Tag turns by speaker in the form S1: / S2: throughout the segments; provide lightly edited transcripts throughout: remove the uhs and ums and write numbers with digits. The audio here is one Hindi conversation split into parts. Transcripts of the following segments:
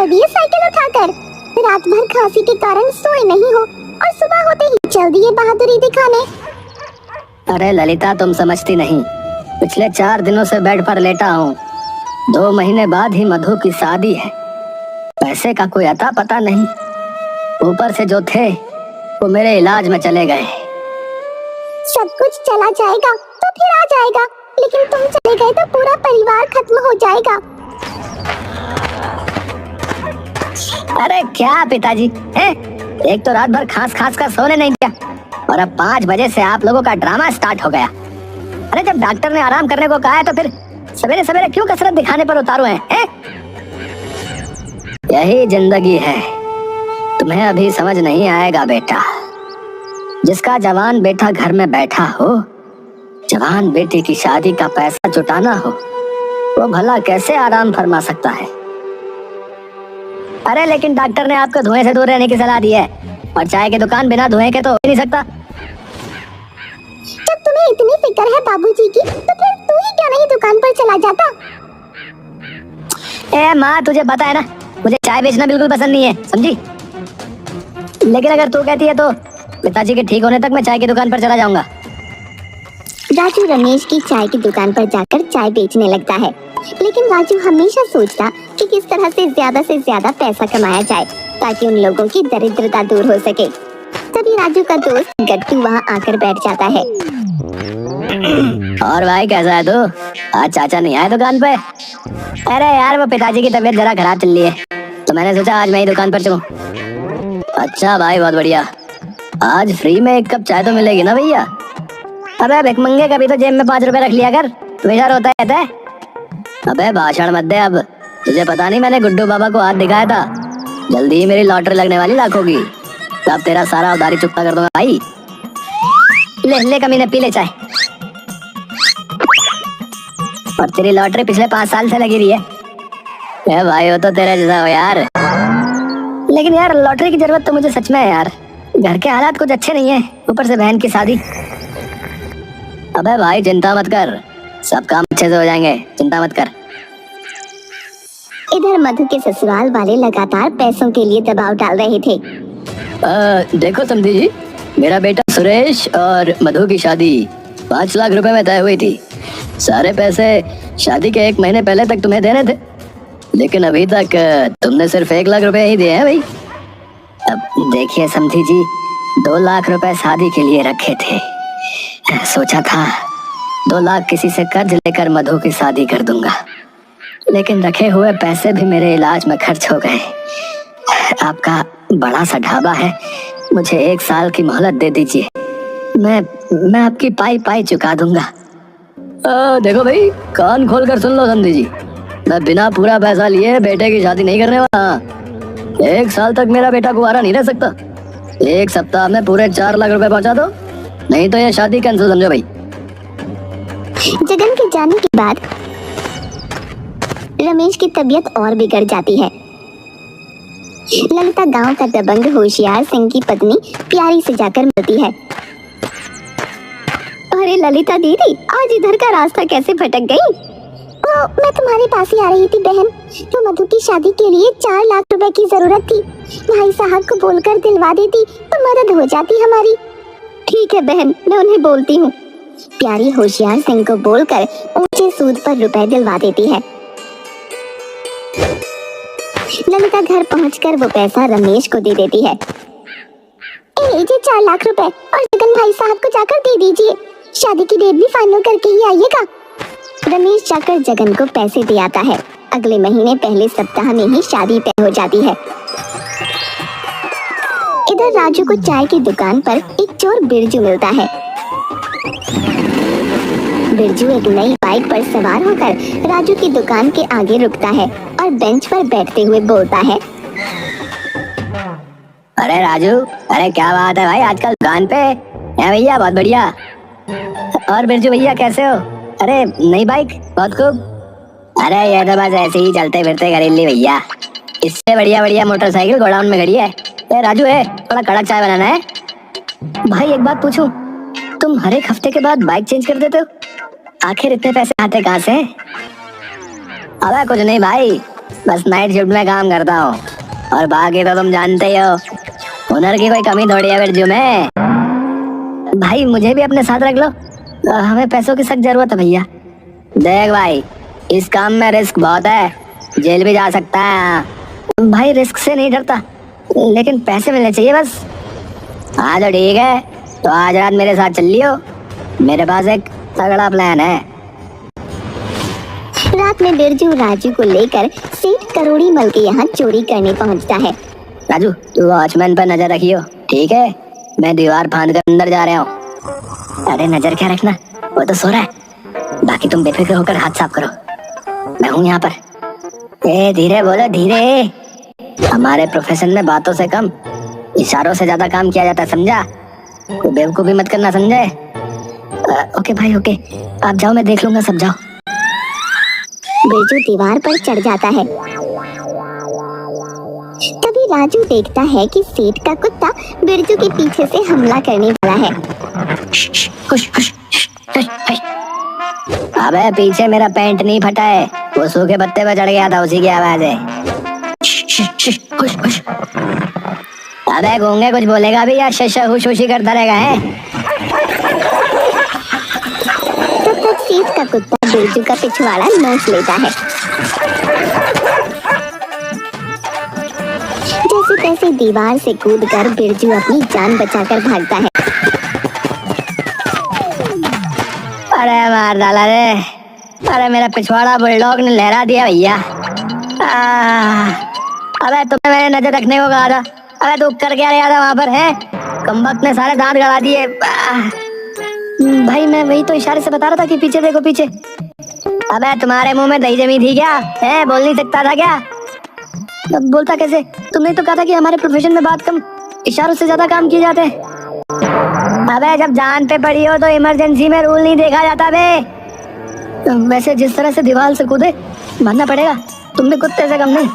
S1: चल दिए साइकिल उठाकर। रात भर खांसी के कारण सोए नहीं हो और सुबह होते ही चल दिए बहादुरी दिखाने।
S2: अरे ललिता, तुम समझती नहीं। पिछले 4 दिनों से बेड पर लेटा हूँ। 2 महीने बाद ही मधु की शादी है। पैसे का कोई अता पता नहीं। ऊपर से जो थे वो मेरे इलाज में चले गए।
S1: सब कुछ चला जाएगा तो फिर आ जाएगा, लेकिन तुम चले गए तो पूरा परिवार खत्म हो जाएगा।
S2: अरे क्या पिताजी हैं? एक तो रात भर खांस खांस कर सोने नहीं दिया और अब 5 बजे से आप लोगों का ड्रामा स्टार्ट हो गया। अरे जब डॉक्टर ने आराम करने को कहा है तो फिर सवेरे सवेरे क्यों कसरत दिखाने पर उतारू हैं? यही जिंदगी है। तुम्हें अभी समझ नहीं आएगा बेटा। जिसका जवान बेटा घर में बैठा हो, जवान बेटी की शादी का पैसा जुटाना हो, वो भला कैसे आराम फरमा सकता है? अरे लेकिन डॉक्टर ने आपको धुएं से दूर रहने की सलाह दी है और चाय की दुकान बिना धुएं के तो हो ही नहीं सकता।
S1: जब तुम्हें इतनी फिक्र है बाबूजी की, तो फिर तू ही क्यों नहीं दुकान पर चला जाता?
S2: ए माँ, तुझे पता है ना, मुझे चाय बेचना बिल्कुल पसंद नहीं है, समझी? लेकिन अगर तू कहती है तो पिताजी के ठीक होने तक मैं चाय की दुकान पर चला जाऊंगा।
S1: राजू रमेश की चाय की दुकान पर जाकर चाय बेचने लगता है, लेकिन राजू हमेशा सोचता कि किस तरह से ज्यादा पैसा कमाया जाए ताकि उन लोगों की दरिद्रता दूर हो सके। तभी राजू का दोस्त गट्टू वहाँ आकर बैठ जाता है।
S2: और भाई कैसा है तू? आज चाचा नहीं आए दुकान पे? अरे यार, वो पिताजी की तबीयत जरा खराब चल रही है तो मैंने सोचा आज मैं ही दुकान पर चलूं। अच्छा भाई, बहुत बढ़िया। आज फ्री में 1 कप चाय तो मिलेगी ना भैया? अबे भिखमंगे, कभी तो जेब में 5 रुपए रख लिया कर, हमेशा रोता रहता है। अबे भाषण मत दे अब। तुझे पता नहीं मैंने गुड्डू बाबा को हाथ दिखाया था। जल्दी ही मेरी लॉटरी लगने वाली लाखों की, तब तेरा सारा उधारी चुकता कर दूंगा भाई। ले ले कमीने, पी ले चाय। और तेरी लॉटरी पिछले 5 साल से लगी रही है। ए भाई, वो तो तेरे जैसा हो यार। लेकिन यार, लॉटरी की जरूरत तो मुझे सच में है यार। घर के हालात कुछ अच्छे नहीं है, ऊपर से बहन की शादी। अबे भाई चिंता मत कर, सब काम अच्छे से हो जाएंगे, चिंता मत कर।
S1: इधर मधु के ससुराल वाले लगातार पैसों के लिए दबाव डाल रहे थे।
S2: देखो समधी जी, मेरा बेटा सुरेश और मधु की शादी 5 लाख रुपए में तय हुई थी। सारे पैसे शादी के 1 महीने पहले तक तुम्हें देने थे, लेकिन अभी तक तुमने सिर्फ 1 लाख रुपए ही दिए हैं भाई। अब देखिए समधी जी, 2 लाख रुपए शादी के लिए रखे थे। सोचा था 2 लाख किसी से कर्ज लेकर मधु की शादी कर दूंगा, लेकिन रखे हुए पैसे भी मेरे इलाज में खर्च हो गए। आपका बड़ा सा ढाबा है, मुझे 1 साल की मोहलत दे दीजिए, मैं आपकी पाई चुका दूंगा। देखो भाई, कान खोल कर सुन लो समधी जी, मैं बिना पूरा पैसा लिए बेटे की शादी नहीं करने वाला। 1 साल तक मेरा बेटा कुंवारा नहीं रह सकता। 1 सप्ताह में पूरे 4 लाख रुपए पहुंचा दो, नहीं तो ये शादी कैंसिल समझो भाई।
S1: जगन के जाने के बाद रमेश की तबीयत और बिगड़ जाती है। ललिता गांव का दबंग होशियार सिंह की पत्नी प्यारी से जाकर मिलती है। अरे ललिता दीदी, आज इधर का रास्ता कैसे भटक गई? मैं तुम्हारे पास ही आ रही थी बहन। तो मधु की शादी के लिए 4 लाख रुपए की जरूरत थी। भाई साहब को बोलकर दिलवा देती तो मदद हो जाती हमारी। ठीक है बहन, मैं उन्हें बोलती हूँ। प्यारी होशियार सिंह को बोलकर ऊंचे सूद पर रुपए दिलवा देती है। ललिता घर पहुंचकर वो पैसा रमेश को दे देती है। लीजिए 4 लाख रुपए और जगन भाई साहब को जाकर दे दीजिए। शादी की डेट भी फाइनल करके ही आइएगा। रमेश जाकर जगन को पैसे दे आता है। अगले महीने पहले सप्ताह में ही शादी तय हो जाती है। इधर राजू को चाय की दुकान पर एक चोर बिरजू मिलता है। बिरजू एक नई बाइक पर सवार होकर राजू की दुकान के आगे रुकता है और बेंच पर बैठते हुए बोलता है,
S2: अरे राजू, अरे क्या बात है भाई आजकल दुकान पे? भैया बहुत बढ़िया। और बिरजू भैया कैसे हो? अरे नई बाइक, बहुत खूब। अरे ये तो बस ऐसे ही चलते फिरते खरीद ली भैया, इससे बढ़िया मोटरसाइकिल गोडाउन में खड़ी है। ए राजू, है थोड़ा कड़क चाय बनाना है। भाई एक बात पूछूं, तुम हर एक हफ्ते के बाद बाइक चेंज कर देते हो, आखिर इतने पैसे आते कहाँ से? अबे कुछ नहीं भाई, बस नाइट शिफ्ट में काम करता हूँ और बाकी तो तुम जानते ही हो, हुनर की कोई कमी थोड़ी है बिरजू में। भाई मुझे भी अपने साथ रख लो, हमें पैसों की सख्त जरूरत है भैया। देख भाई, इस काम में रिस्क बहुत है, जेल भी जा सकता है। भाई रिस्क से नहीं डरता, लेकिन पैसे मिलने चाहिए बस। हाँ तो ठीक है, तो आज रात मेरे साथ चल लियो, मेरे पास एक तगड़ा प्लान है।
S1: रात में बिरजू राजू को लेकर सेठ करोड़ी मल के यहाँ चोरी करने पहुँचता है।
S2: राजू तू वॉचमैन पर नजर रखियो, ठीक है? मैं दीवार फांद कर अंदर जा रहा हूँ। अरे नजर क्या रखना, वो तो सो रहा है। बाकी तुम बेफिक्र होकर हाथ साफ करो, मैं हूँ यहाँ पर। ए धीरे बोलो, धीरे। हमारे प्रोफेशन में बातों से कम इशारों से ज्यादा काम किया जाता है, समझा? कोई बेवकूफी मत करना, समझे? ओके भाई ओके, आप जाओ, मैं देख लूंगा, सब जाओ।
S1: बिरजू दीवार पर चढ़ जाता है। तभी राजू देखता है कि सेठ का कुत्ता बिरजू के पीछे से हमला करने वाला है।
S2: अबे पीछे मेरा पैंट नहीं फटा है, वो सूखे पत्ते पे चढ़ गया था, उसी की आवाज है। अबे गूंगे कुछ बोलेगा भी या शश हुश हुशी करता रहेगा है?
S1: तब तक सेठ का कुत्ता बिरजू का पिछवाड़ा नोच लेता है। जैसे तैसे दीवार से कूदकर बिरजू अपनी जान बचाकर भागता है।
S2: अरे मार डाला रे, अरे मेरा पिछवाड़ा बुलडॉग ने लहरा दिया भैया। अबे तुम्हें मैंने नजर रखने को कहा था, अबे तू कर क्या रहा था वहाँ पर है? कमबख्त ने सारे दांत गड़ा दिए। भाई मैं वही तो इशारे से बता रहा था कि पीछे देखो पीछे। अबे तुम्हारे मुंह में दही जमी थी क्या है? बोल नहीं सकता था क्या? बोलता कैसे? तुमने तो कहा था कि हमारे प्रोफेशन में बात कम इशारों से ज्यादा काम किए जाते हैं। अबे जब जान पे पड़ी हो तो इमरजेंसी में रूल नहीं देखा जाता बे। वैसे जिस तरह से दीवार से कूदे मानना पड़ेगा, तुम भी कुत्ते से कम नहीं।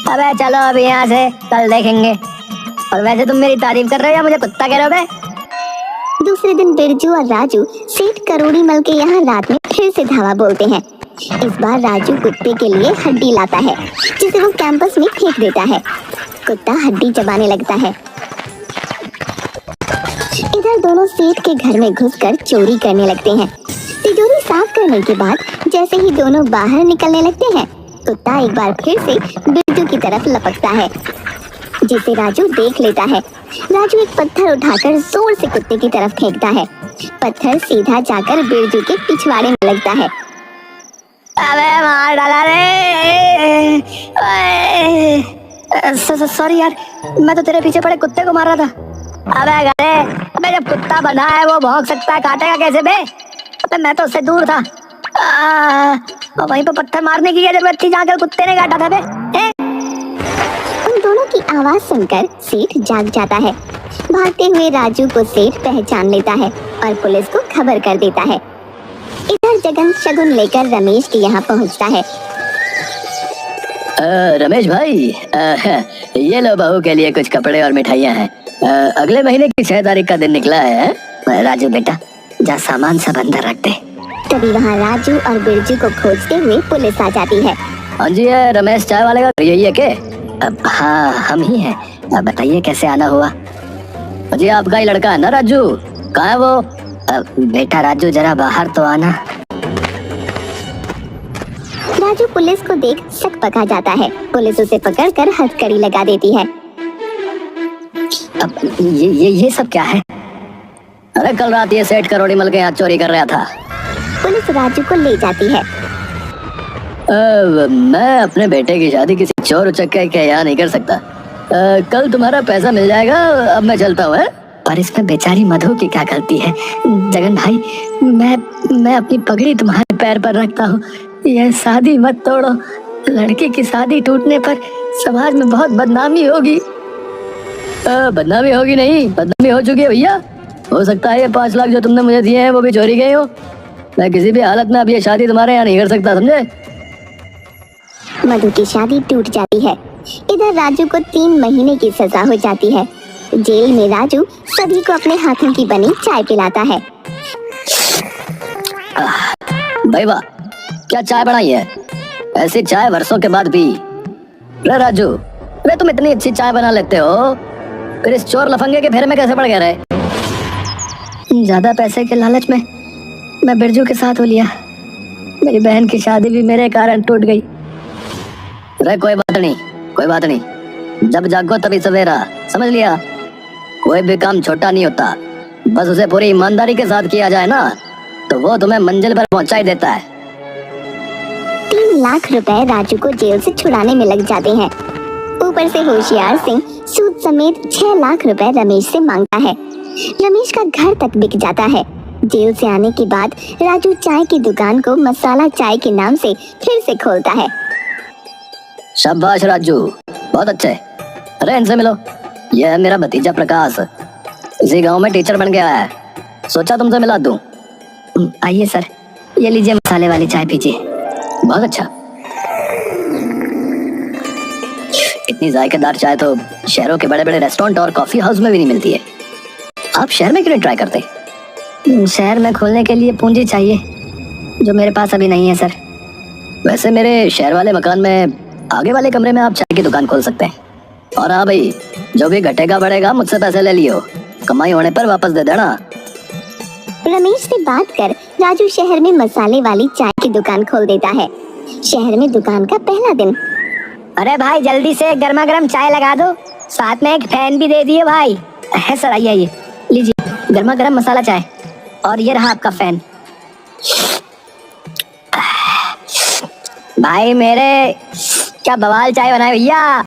S2: अबे चलो अभी यहाँ से, कल देखेंगे। और वैसे तुम मेरी तारीफ कर रहे हो या मुझे कुत्ता कह रहे हो बे?
S1: दूसरे दिन बिरजू और राजू सेठ करोड़ी मल के यहाँ रात में फिर से धावा बोलते हैं। इस बार राजू कुत्ते के लिए हड्डी लाता है, जिसे वो कैंपस में फेंक देता है। कुत्ता हड्डी चबाने लगता है। इधर दोनों सेठ के घर में घुसकर चोरी करने लगते हैं। तिजोरी साफ करने के बाद जैसे ही दोनों बाहर निकलने लगते हैं, कुत्ता एक बार फिर से बिरजू की तरफ लपकता है, जिसे राजू देख लेता है। राजू एक पत्थर उठाकर जोर से कुत्ते की तरफ फेंकता है। पत्थर सीधा जाकर बिरजू के पिछवाड़े में लगता है।
S2: अबे मार डाला रे। सॉरी यार, मैं तो तेरे पीछे पड़े कुत्ते को मार रहा था। अबे गधे, अबे जब कुत्ता बंधा है वो भौंक सकता है, काटेगा कैसे बे? अबे मैं तो उससे दूर था। और वहीं पे पत्थर मारने की क्या जरूरत थी, जाकर कुत्ते ने काटा था बे?
S1: उन दोनों की आवाज सुनकर सेठ जाग जाता है। भागते हुए राजू को सेठ पहचान लेता है और पुलिस को खबर कर देता है। इधर जगन शगुन लेकर रमेश के यहाँ पहुँचता है।
S2: रमेश भाई, ये लो बहू के लिए कुछ कपड़े और मिठाइयाँ हैं। अगले महीने की 6 तारीख का दिन निकला है। राजू बेटा जा सामान सब अंदर रख दे।
S1: तभी वहाँ राजू और बिरजू को खोजते हुए पुलिस आ जाती है।
S2: हाँ जी, रमेश चाय वाले का यही है के? हाँ हम ही हैं। बताइए कैसे आना हुआ? जी आपका ही लड़का है ना राजू? कहाँ है वो? बेटा राजू जरा बाहर तो आना।
S1: राजू पुलिस को देख शक पका जाता है। पुलिस उसे पकड़कर हथकड़ी लगा देती है।
S2: अब ये सब क्या है? अरे कल रात ये सेठ करोड़ी मल के यहाँ चोरी कर रहा था।
S1: पुलिस राजू को ले जाती है।
S2: मैं अपने बेटे की शादी किसी चोर उचक्के के यहाँ नहीं कर सकता। कल तुम्हारा पैसा मिल जाएगा, अब मैं चलता हूँ। पर इसमें बेचारी मधु की क्या गलती है? जगन भाई, मैं अपनी पगड़ी तुम्हारे पैर पर रखता हूँ, यह शादी मत तोड़ो। लड़की की शादी टूटने पर समाज में बहुत बदनामी होगी। बदनामी होगी नहीं, बदनामी हो चुकी है भैया। हो सकता है ये 5 लाख जो तुमने मुझे दिए हैं वो भी चोरी गए हो। मैं किसी भी हालत में अब ये शादी तुम्हारे यहाँ नहीं कर सकता, समझे?
S1: मधु की शादी टूट जाती है। इधर राजू को 3 महीने की सजा हो जाती है। जेल में राजू सभी को अपने हाथों की बनी चाय पिलाता है।
S2: भाई वाह, क्या चाय बनाई है? ऐसी चाय वर्षों के बाद पी। रे राजू, रे तुम इतनी अच्छी चाय बना लेते हो, फिर इस चोर लफंगे के फेरे में कैसे पड़ गए रे? ज्यादा पैसे के लालच में मैं बिरजू के साथ हो लिया। मेरी बहन की शादी भी मेरे कारण टूट गई। रे कोई बात नहीं, कोई बात नहीं, जब जागो तभी सवेरा, समझ लिया? कोई भी काम छोटा नहीं होता, बस उसे पूरी ईमानदारी के साथ किया जाए ना, तो वो तुम्हें मंजिल पर पहुंचा ही देता है।
S1: 3 लाख रुपए राजू को जेल से छुड़ाने में लग जाते हैं। ऊपर से होशियार सिंह सूद समेत 6 लाख रुपए रमेश से मांगता है। रमेश का घर तक बिक जाता है। जेल से आने के बाद राजू चाय की दुकान को मसाला चाय के नाम से फिर से खोलता है।
S2: शाबाश राजू, बहुत अच्छे। अरे इनसे मिलो, यह है मेरा भतीजा प्रकाश, इसी गांव में टीचर बन गया है, सोचा तुमसे मिला दूं। आइए सर, ये लीजिए मसाले वाली चाय पीजिए। बहुत अच्छा। इतनी जायकेदार चाय तो शहरों के बड़े बड़े रेस्टोरेंट और कॉफी हाउस में भी नहीं मिलती है। आप शहर में क्यों नहीं ट्राई करते? शहर में खोलने के लिए पूंजी चाहिए, जो मेरे पास अभी नहीं है सर। वैसे मेरे शहर वाले मकान में आगे वाले कमरे में आप चाय की दुकान खोल सकते हैं। और हाँ भाई, जो भी घटेगा बढ़ेगा मुझसे पैसे ले लियो, कमाई होने पर वापस दे देना।
S1: रमेश से बात कर राजू शहर में मसाले वाली चाय की दुकान खोल देता है। शहर में दुकान का पहला दिन।
S3: अरे भाई जल्दी से गर्मा गर्म चाय लगा दो, साथ में एक फैन भी दे दिए भाई।
S2: है सर, आइए आइए, लीजिए गर्मा गर्म मसाला चाय, और ये रहा आपका फैन।
S3: भाई मेरे क्या बवाल चाय बनाए भैया।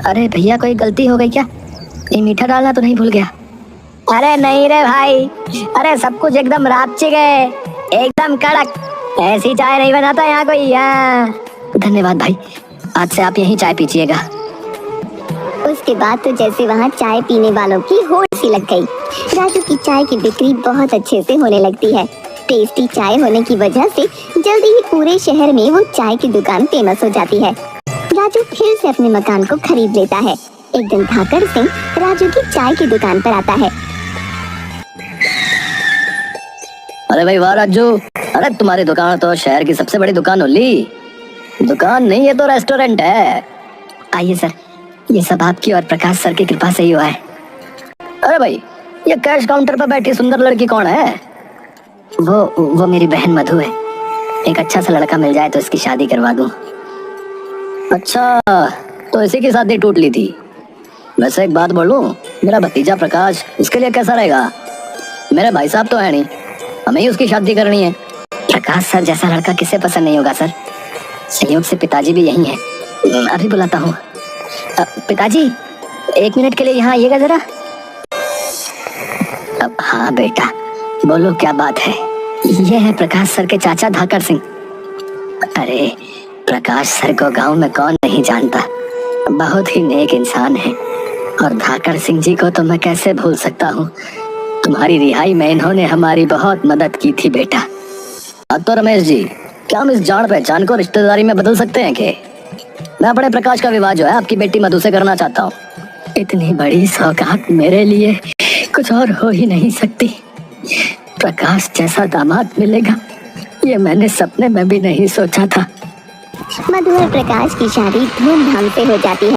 S2: अरे भैया, कोई गलती हो गई क्या? ये मीठा डालना तो नहीं भूल गया?
S3: अरे नहीं रे भाई, अरे सब कुछ एकदम रापची गए, एकदम कड़क। ऐसी चाय नहीं बनाता यहाँ कोई। यहाँ
S2: धन्यवाद भाई, आज से आप यहीं चाय पीजिएगा।
S1: उसके बाद तो जैसे वहाँ चाय पीने वालों की होड़ सी लग गई। राजू की चाय की बिक्री बहुत अच्छे से होने लगती है। टेस्टी चाय होने की वजह से जल्दी ही पूरे शहर में वो चाय की दुकान फेमस हो जाती है। राजू फिर से अपने मकान को खरीद लेता है। एक दिन धाकड़ सिंह राजू की चाय की दुकान पर आता है।
S2: अरे भाई वाह राजू, अरे तुम्हारी दुकान तो शहर की सबसे बड़ी दुकान होली। दुकान नहीं, ये तो रेस्टोरेंट है।
S3: आइए सर, ये सब आपकी और प्रकाश सर की कृपा से ही हुआ है।
S2: अरे भाई, ये कैश काउंटर पर बैठी सुंदर लड़की कौन है?
S3: वो मेरी बहन मधु है। एक अच्छा सा लड़का मिल जाए तो इसकी शादी करवा दूं।
S2: अच्छा, तो इसी की शादी टूट ली थी। वैसे एक बात बोलूं, मेरा भतीजा प्रकाश उसके लिए कैसा रहेगा? मेरे भाई साहब तो है नहीं, हमें ही उसकी शादी करनी है।
S3: प्रकाश सर जैसा लड़का किसे पसंद नहीं होगा सर। संयोग से पिताजी भी यही हैं। अभी बुलाता हूँ। पिताजी 1 मिनट के लिए यहाँ आइएगा जरा।
S2: हाँ बेटा, बोलो क्या बात है?
S3: ये है प्रकाश सर के चाचा धाकड़ सिंह।
S2: अरे प्रकाश सर को गांव में कौन नहीं जानता, बहुत ही नेक इंसान है। और धाकड़ सिंह जी को तो मैं कैसे भूल सकता हूँ। तुम्हारी रिहाई में इन्होंने हमारी बहुत मदद की थी बेटा। अब तो रमेश जी, क्या हम इस जान पहचान को रिश्तेदारी में बदल सकते हैं कि? मैं अपने प्रकाश का विवाह जो है आपकी बेटी मधु से करना चाहता हूँ। इतनी बड़ी सौगात मेरे लिए कुछ और हो ही नहीं सकती। प्रकाश जैसा दामाद मिलेगा, ये मैंने सपने में भी नहीं सोचा था।
S1: मधु और प्रकाश की शादी धूमधाम से हो जाती है।